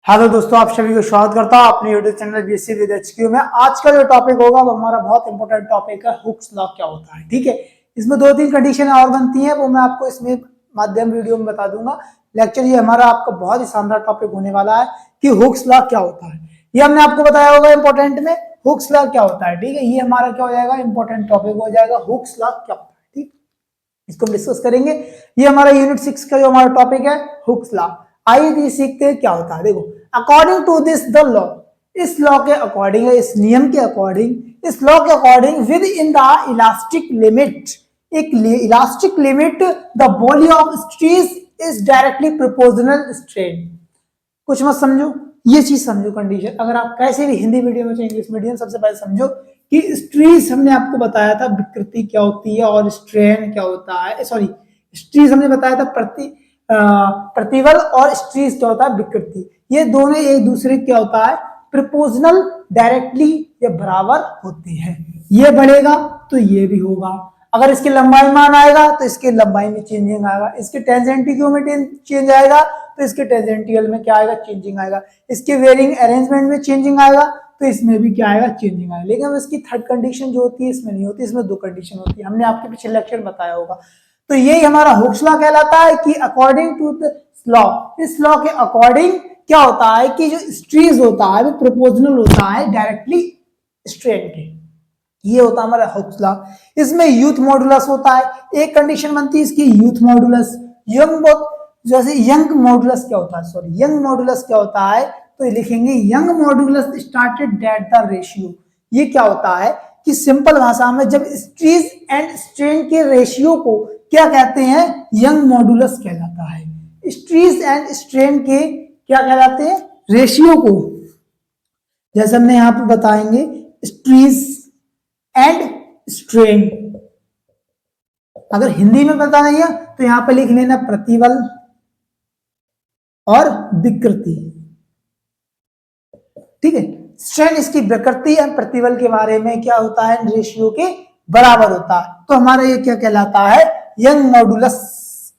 Hello दोस्तों, आप सभी को स्वागत करता हूं अपने YouTube channel BSc with HQ में। आज का जो टॉपिक होगा वो हमारा बहुत इंपॉर्टेंट टॉपिक है, हुक्स लॉ क्या होता है। ठीक है, इसमें दो तीन कंडीशन और बनती हैं, वो मैं आपको इसमें माध्यम वीडियो में बता दूंगा। लेक्चर ये हमारा आपका बहुत ही शानदार टॉपिक होने वाला है कि हुक्स लॉ क्या होता है। ये हमने आपको बताया होगा इंपॉर्टेंट में, हुक्स लॉ क्या होता है। ठीक है, ये हमारा क्या हो जाएगा, इंपॉर्टेंट टॉपिक हो जाएगा, हुक्स लॉ क्या होता है। ठीक, इसको हम डिस्कस करेंगे। ये हमारा यूनिट 6 का जो हमारा टॉपिक है, हुक्स लॉ। आइए सीखते हैं क्या होता है। देखो, according to this the law, इस लॉ के अकॉर्डिंग, इस नियम के अकॉर्डिंग, इस लॉ के according, within the elastic limit, एक elastic limit, the volume of stress is directly proportional strain. कुछ मत समझो, ये चीज समझो कंडीशन। अगर आप कैसे भी हिंदी मीडियम में इंग्लिश मीडियम, सबसे पहले समझो कि स्ट्रीज हमने आपको बताया था विकृति क्या होती है और स्ट्रेन क्या होता है। सॉरी, स्ट्रीज हमने बताया था प्रतिबल, और स्ट्रीज क्या होता है विकृति। ये दोनों एक दूसरे क्या होता है, प्रोपोर्शनल, डायरेक्टली ये बराबर होते हैं। ये बढ़ेगा तो ये भी होगा। अगर इसकी लंबाई मान आएगा तो इसके लंबाई में चेंजिंग आएगा, इसके टेंजेंटियल में चेंज आएगा तो इसके टेंजेंटियल में क्या आएगा, चेंजिंग आएगा। इसके वेरिंग अरेंजमेंट में चेंजिंग आएगा तो इसमें भी क्या आएगा, चेंजिंग आएगा। लेकिन इसकी थर्ड कंडीशन जो होती है इसमें नहीं होती, इसमें दो कंडीशन होती है, हमने आपके पिछले लेक्चर में बताया होगा। तो यही हमारा हुक्स लॉ कहलाता है कि अकॉर्डिंग टू द लॉ, इस लॉ के अकॉर्डिंग क्या होता है कि जो स्ट्रीज होता है वो प्रोपोर्शनल होता है डायरेक्टली स्ट्रेन के। ये होता है हमारा हुक्स लॉ। इसमें यूथ मॉडुलस होता है, एक कंडीशन बनती है इसकी यूथ मॉडुलस। यंग, जैसे यंग मॉडुलस क्या होता है, सॉरी यंग मॉडुलस क्या होता है, तो लिखेंगे young modulus started that the ratio. ये क्या होता है कि सिंपल भाषा में जब स्ट्रीज एंड स्ट्रेन के रेशियो को क्या कहते हैं, यंग मॉडुलस कहलाता है। स्ट्रीज एंड स्ट्रेन के क्या कहलाते हैं, रेशियो को। जैसे हमने यहां पर बताएंगे स्ट्रीज एंड स्ट्रेन, अगर हिंदी में बताना है तो यहां पर लिख लेना प्रतिबल और विकृति। ठीक है, स्ट्रेन इसकी विकृति है, प्रतिबल के बारे में क्या होता है, रेशियो के बराबर होता है। तो हमारा ये क्या कहलाता है, यंग मॉडुलस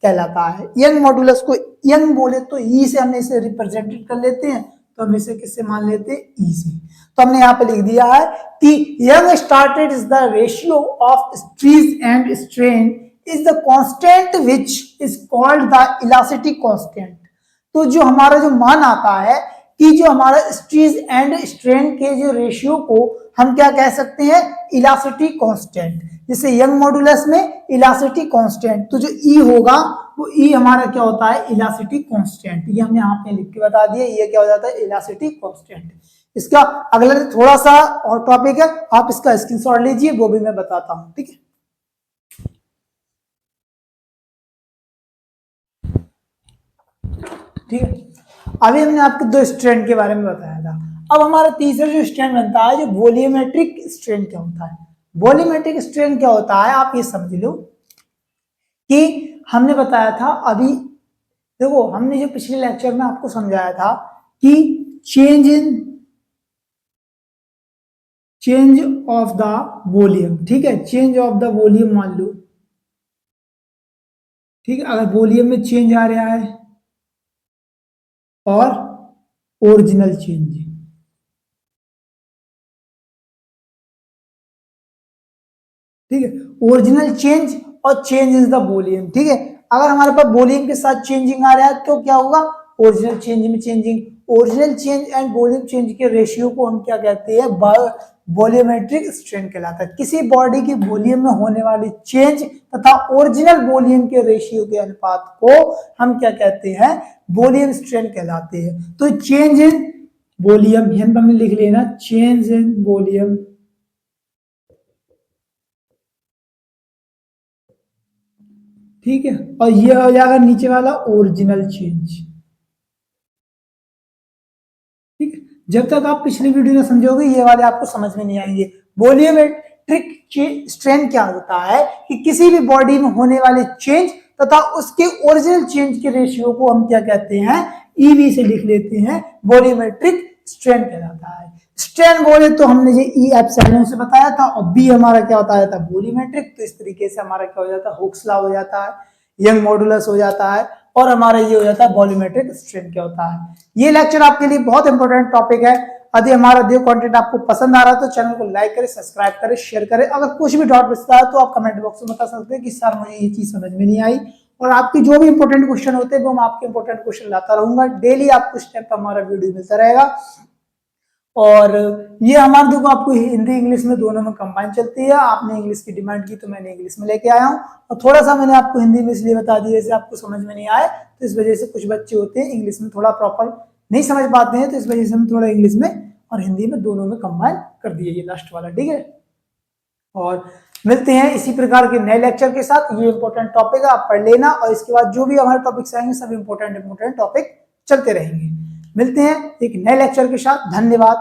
कहलाता है। यंग मॉडुलस को यंग बोले तो ई से हमने इसे रिप्रेजेंटेड कर लेते हैं, तो हम इसे किससे मान लेते हैं, ई से। तो हमने यहाँ पे लिख दिया है कि Young started is the ratio of stress and strain is the constant which is called the elasticity constant. तो जो हमारा जो मान आता है कि जो हमारा स्ट्रीज एंड स्ट्रेन के जो रेशियो को हम क्या कह सकते हैं, इलास्टिसिटी कांस्टेंट। जैसे यंग मॉडुलस में इलास्टिसिटी कांस्टेंट, तो जो ई होगा वो ई हमारा क्या होता है, इलास्टिसिटी कांस्टेंट। ये हमने यहाँ पे लिख के बता दिया, ये क्या हो जाता है, इलास्टिसिटी कांस्टेंट। इसका अगला थोड़ा सा और टॉपिक है, आप इसका स्क्रीनशॉट लीजिए, वो भी मैं बताता हूँ। ठीक है, ठीक है। अभी हमने आपको दो स्ट्रेन के बारे में बताया था। अब हमारा तीसरा जो स्ट्रेन बनता है, जो वॉल्यूमेट्रिक स्ट्रेन क्या होता है। वॉल्यूमेट्रिक स्ट्रेन क्या होता है, आप ये समझ लो कि हमने बताया था अभी, देखो हमने जो पिछले लेक्चर में आपको समझाया था कि चेंज ऑफ द वॉल्यूम। ठीक है, चेंज ऑफ द वॉल्यूम मान लो। ठीक है, अगर वॉल्यूम में चेंज आ रहा है और ओरिजिनल चेंज, ठीक है, ओरिजिनल चेंज और चेंज इज द वॉल्यूम। ठीक है, अगर हमारे पास वॉल्यूम के साथ चेंजिंग आ रहा है तो क्या होगा, ओरिजिनल चेंज में changing. Original change and volume change के रेशियो को हम क्या कहते हैं, वॉल्यूमेट्रिक स्ट्रेन कहलाता है। किसी बॉडी की वॉल्यूम में होने वाली चेंज तथा ओरिजिनल वॉल्यूम के रेशियो के अनुपात को हम क्या कहते हैं, वॉल्यूम स्ट्रेन कहलाते हैं। तो चेंज इन वॉल्यूम, यहां पर हमने लिख लेना चेंज इन वॉल्यूम, ठीक है, और ये हो जाएगा नीचे वाला ओरिजिनल चेंज। ठीक है, जब तक आप पिछली वीडियो में समझोगे ये वाले आपको समझ में नहीं आएंगे। वॉल्यूमेट्रिक स्ट्रेन क्या होता है कि किसी भी बॉडी में होने वाले चेंज तथा उसके ओरिजिनल चेंज के रेशियो को हम क्या कहते हैं, ईवी से लिख लेते हैं, वॉल्यूमेट्रिक स्ट्रेन कहलाता है। स्ट्रेन बोले तो हमने जो ई एप्सिलॉन से बताया था, और बी हमारा क्या होता है, वॉल्यूमेट्रिक। तो इस तरीके से हमारा क्या हो जाता है, हुक्स लॉ हो जाता है, यंग मॉडुलस हो जाता है, और हमारा ये हो जाता है वॉल्यूमेट्रिक स्ट्रेन क्या होता है। ये लेक्चर आपके लिए बहुत इंपॉर्टेंट टॉपिक है। यदि हमारा दिया कंटेंट आपको पसंद आ रहा है तो चैनल को लाइक करें, सब्सक्राइब करें, शेयर करें। अगर कुछ भी डाउट बचता है तो आप कमेंट बॉक्स में बता सकते हैं कि सर मुझे ये चीज समझ में नहीं आई। और आपकी जो भी इंपॉर्टेंट क्वेश्चन होते हैं वो मैं आपके इंपॉर्टेंट क्वेश्चन लाता रहूंगा। डेली आपको इस टाइम पर हमारा वीडियो मिलता रहेगा। और ये हमारे देखो आपको हिंदी इंग्लिश में दोनों में कंबाइन चलती है। आपने इंग्लिश की डिमांड की तो मैंने इंग्लिश में लेके आया हूँ। और थोड़ा सा मैंने आपको हिंदी में इसलिए बता दिया जैसे आपको समझ में नहीं आए, तो इस वजह से कुछ बच्चे होते हैं इंग्लिश में थोड़ा प्रॉपर नहीं समझ पाते हैं, तो इस वजह से हम थोड़ा इंग्लिश में और हिंदी में दोनों में कंबाइन कर दिए ये लास्ट वाला, ठीक है। और मिलते हैं इसी प्रकार के नए लेक्चर के साथ। ये इंपॉर्टेंट टॉपिक है, आप पढ़ लेना। और इसके बाद जो भी हमारे टॉपिक्स आएंगे सब इंपॉर्टेंट टॉपिक चलते रहेंगे। मिलते हैं एक नए लेक्चर के साथ। धन्यवाद।